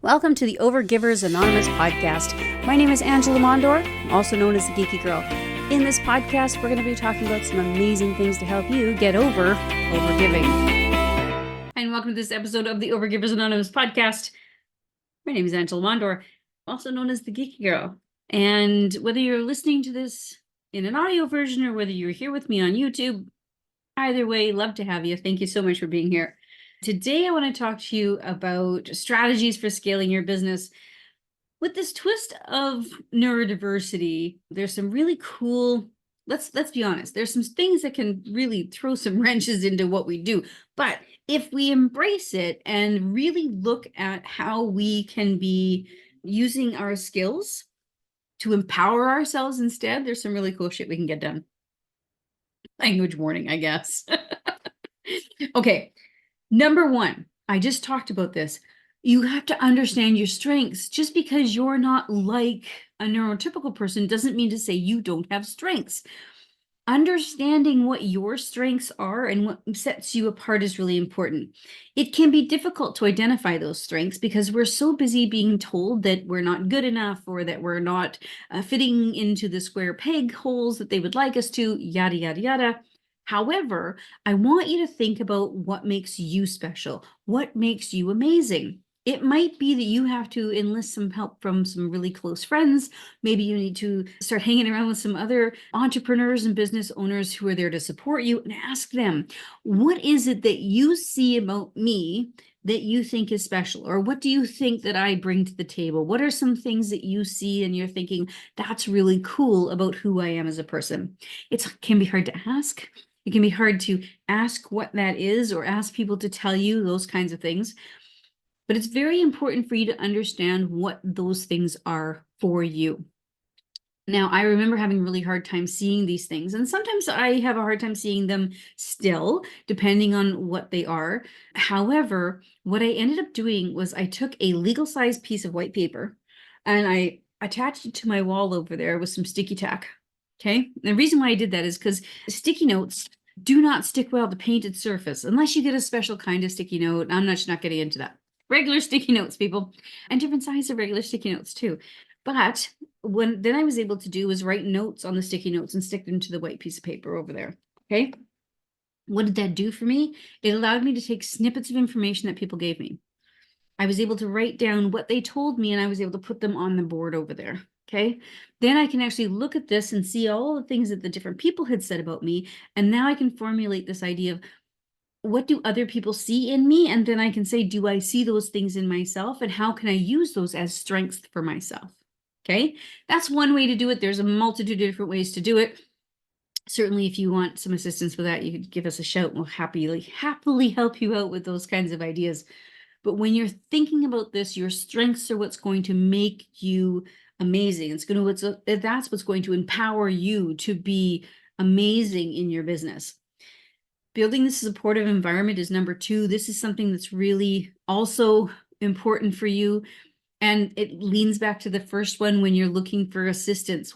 Welcome to the Overgivers Anonymous podcast. My name is Angela Mondor, also known as the Geeky Girl. In this podcast, we're going to be talking about some amazing things to help you get over overgiving. And welcome to this episode of the Overgivers Anonymous podcast. My name is Angela Mondor, also known as the Geeky Girl. And whether you're listening to this in an audio version or whether you're here with me on YouTube, either way, love to have you. Thank you so much for being here. Today, I want to talk to you about strategies for scaling your business. With this twist of neurodiversity, there's some really cool, let's be honest, there's some things that can really throw some wrenches into what we do. But if we embrace it and really look at how we can be using our skills to empower ourselves instead, there's some really cool shit we can get done. Language warning, I guess. Okay. Number one, I just talked about this. You have to understand your strengths. Just because you're not like a neurotypical person doesn't mean to say you don't have strengths. Understanding what your strengths are and what sets you apart is really important. It can be difficult to identify those strengths because we're so busy being told that we're not good enough or that we're not fitting into the square peg holes that they would like us to, yada, yada, yada. However, I want you to think about what makes you special, what makes you amazing. It might be that you have to enlist some help from some really close friends. Maybe you need to start hanging around with some other entrepreneurs and business owners who are there to support you and ask them, what is it that you see about me that you think is special? Or what do you think that I bring to the table? What are some things that you see and you're thinking, that's really cool about who I am as a person? It can be hard to ask. It can be hard to ask what that is or ask people to tell you those kinds of things. But it's very important for you to understand what those things are for you. Now, I remember having a really hard time seeing these things, and sometimes I have a hard time seeing them still, depending on what they are. However, what I ended up doing was I took a legal-sized piece of white paper and I attached it to my wall over there with some sticky tack. Okay. The reason why I did that is because sticky notes do not stick well to painted surface unless you get a special kind of sticky note. I'm not getting into that. Regular sticky notes, people, and different sizes of regular sticky notes too. But then I was able to do was write notes on the sticky notes and stick them to the white piece of paper over there. Okay. What did that do for me? It allowed me to take snippets of information that people gave me. I was able to write down what they told me and I was able to put them on the board over there. Okay. Then I can actually look at this and see all the things that the different people had said about me. And now I can formulate this idea of what do other people see in me? And then I can say, do I see those things in myself? And how can I use those as strengths for myself? Okay. That's one way to do it. There's a multitude of different ways to do it. Certainly, if you want some assistance with that, you could give us a shout. We'll happily help you out with those kinds of ideas. But when you're thinking about this, your strengths are what's going to make you amazing. That's what's going to empower you to be amazing in your business. Building this supportive environment is number two. This is something that's really also important for you. And it leans back to the first one when you're looking for assistance.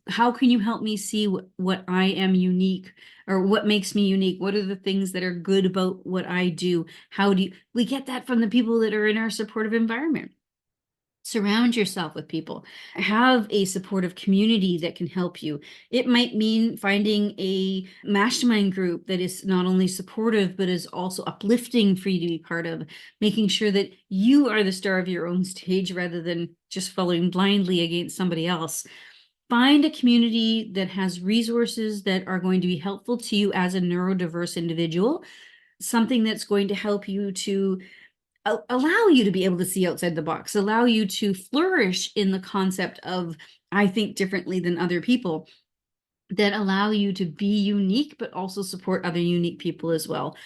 How can you help me see what I am unique or what makes me unique? What are the things that are good about what I do? We get that from the people that are in our supportive environment. Surround yourself with people. Have a supportive community that can help you. It might mean finding a mastermind group that is not only supportive, but is also uplifting for you to be part of, making sure that you are the star of your own stage rather than just following blindly against somebody else. Find a community that has resources that are going to be helpful to you as a neurodiverse individual, something that's going to help you to allow you to be able to see outside the box, allow you to flourish in the concept of, I think differently than other people, that allow you to be unique, but also support other unique people as well.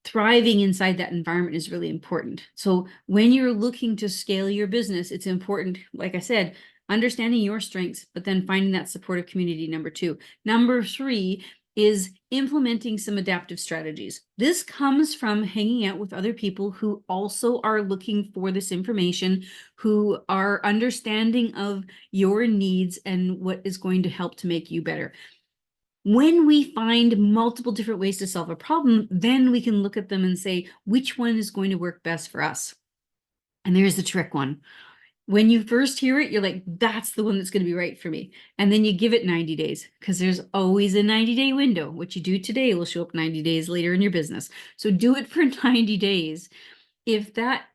Thriving inside that environment is really important. So when you're looking to scale your business, it's important, like I said, understanding your strengths, but then finding that supportive community, number two. Number three is implementing some adaptive strategies. This comes from hanging out with other people who also are looking for this information, who are understanding of your needs and what is going to help to make you better. When we find multiple different ways to solve a problem, then we can look at them and say, which one is going to work best for us? And there's the trick one. When you first hear it, you're like, that's the one that's going to be right for me. And then you give it 90 days because there's always a 90-day window. What you do today will show up 90 days later in your business. So do it for 90 days. If that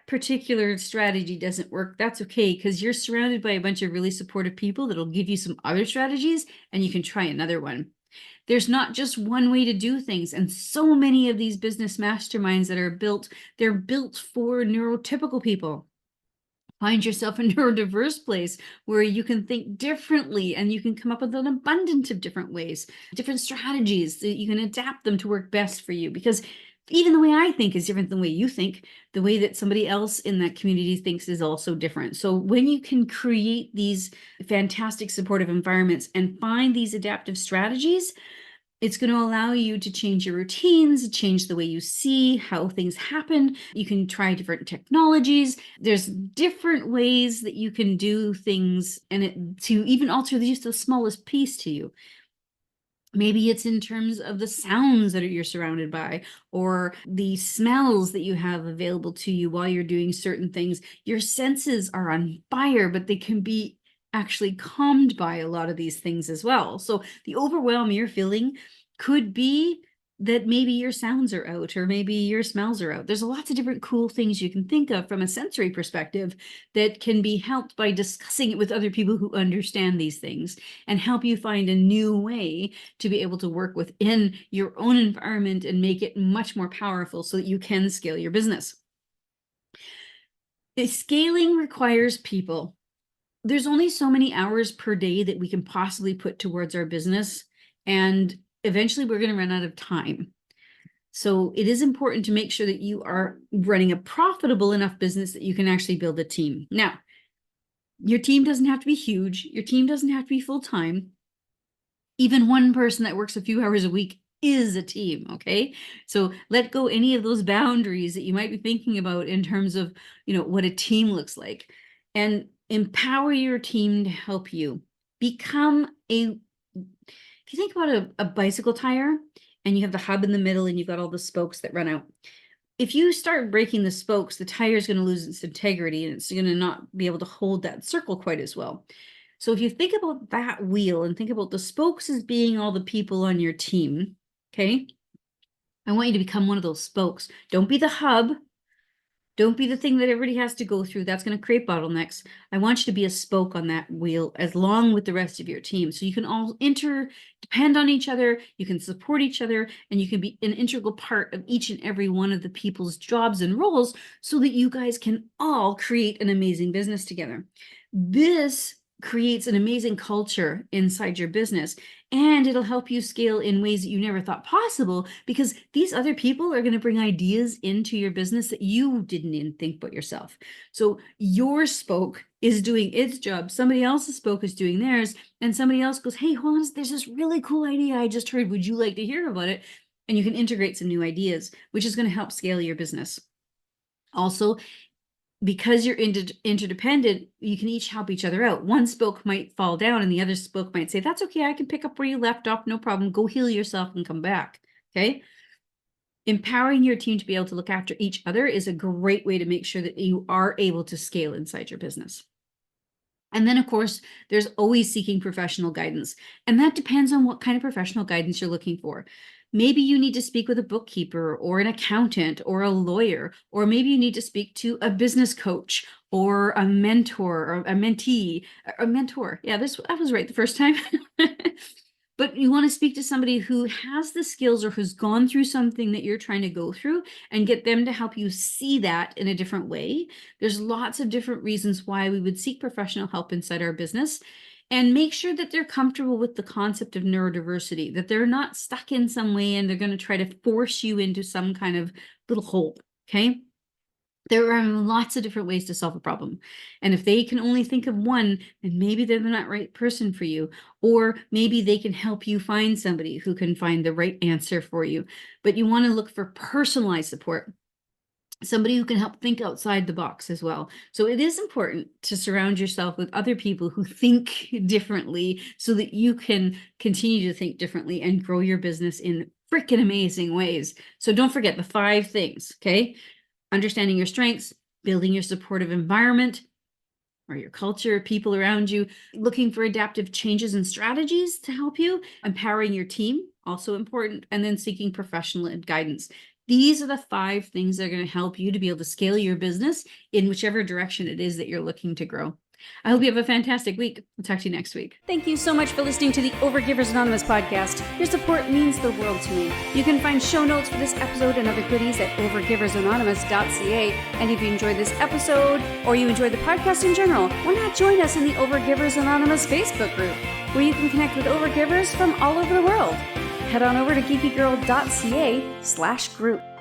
particular strategy doesn't work, that's okay, because you're surrounded by a bunch of really supportive people that'll give you some other strategies and you can try another one. There's not just one way to do things. And so many of these business masterminds that are built, they're built for neurotypical people. Find yourself a neurodiverse place where you can think differently and you can come up with an abundance of different ways, different strategies that you can adapt them to work best for you. Because even the way I think is different than the way you think. The way that somebody else in that community thinks is also different. So when you can create these fantastic supportive environments and find these adaptive strategies, it's going to allow you to change your routines, change the way you see how things happen. You can try different technologies. There's different ways that you can do things, and to even alter just the smallest piece to you. Maybe it's in terms of the sounds that you're surrounded by, or the smells that you have available to you while you're doing certain things. Your senses are on fire, but they can be actually calmed by a lot of these things as well. So the overwhelm you're feeling could be that maybe your sounds are out, or maybe your smells are out. There's lots of different cool things you can think of from a sensory perspective that can be helped by discussing it with other people who understand these things and help you find a new way to be able to work within your own environment and make it much more powerful so that you can scale your business. Scaling requires people. There's only so many hours per day that we can possibly put towards our business, and eventually we're going to run out of time. So it is important to make sure that you are running a profitable enough business that you can actually build a team. Now, your team doesn't have to be huge. Your team doesn't have to be full-time. Even one person that works a few hours a week is a team, okay? So let go any of those boundaries that you might be thinking about in terms of, what a team looks like, and empower your team to help you. If you think about a bicycle tire and you have the hub in the middle and you've got all the spokes that run out. If you start breaking the spokes, the tire is going to lose its integrity and it's going to not be able to hold that circle quite as well. So if you think about that wheel and think about the spokes as being all the people on your team, okay? I want you to become one of those spokes. Don't be the hub. Don't be the thing that everybody has to go through. That's going to create bottlenecks. I want you to be a spoke on that wheel along with the rest of your team. So you can all depend on each other, you can support each other, and you can be an integral part of each and every one of the people's jobs and roles so that you guys can all create an amazing business together. This creates an amazing culture inside your business, and it'll help you scale in ways that you never thought possible, because these other people are going to bring ideas into your business that you didn't even think about yourself. So your spoke is doing its job, somebody else's spoke is doing theirs, and somebody else goes, hey, hold on, there's this really cool idea I just heard, would you like to hear about it? And you can integrate some new ideas, which is going to help scale your business. Also, because you're interdependent, you can each help each other out. One spoke might fall down and the other spoke might say, that's okay, I can pick up where you left off, no problem. Go heal yourself and come back, okay? Empowering your team to be able to look after each other is a great way to make sure that you are able to scale inside your business. And then, of course, there's always seeking professional guidance. And that depends on what kind of professional guidance you're looking for. Maybe you need to speak with a bookkeeper or an accountant or a lawyer, or maybe you need to speak to a business coach or a mentor or a mentee, a mentor. Yeah, I was right the first time. But you want to speak to somebody who has the skills or who's gone through something that you're trying to go through and get them to help you see that in a different way. There's lots of different reasons why we would seek professional help inside our business, and make sure that they're comfortable with the concept of neurodiversity, that they're not stuck in some way and they're going to try to force you into some kind of little hole, okay? There are lots of different ways to solve a problem. And if they can only think of one, then maybe they're the not right person for you. Or maybe they can help you find somebody who can find the right answer for you. But you want to look for personalized support. Somebody who can help think outside the box as well. So it is important to surround yourself with other people who think differently so that you can continue to think differently and grow your business in freaking amazing ways. So don't forget the 5 things, okay? Understanding your strengths, building your supportive environment or your culture, people around you, looking for adaptive changes and strategies to help you, empowering your team, also important, and then seeking professional guidance. These are the 5 things that are going to help you to be able to scale your business in whichever direction it is that you're looking to grow. I hope you have a fantastic week. I'll talk to you next week. Thank you so much for listening to the Overgivers Anonymous podcast. Your support means the world to me. You can find show notes for this episode and other goodies at overgiversanonymous.ca. And if you enjoyed this episode or you enjoyed the podcast in general, why not join us in the Overgivers Anonymous Facebook group, where you can connect with overgivers from all over the world. Head on over to geekygirl.ca/group.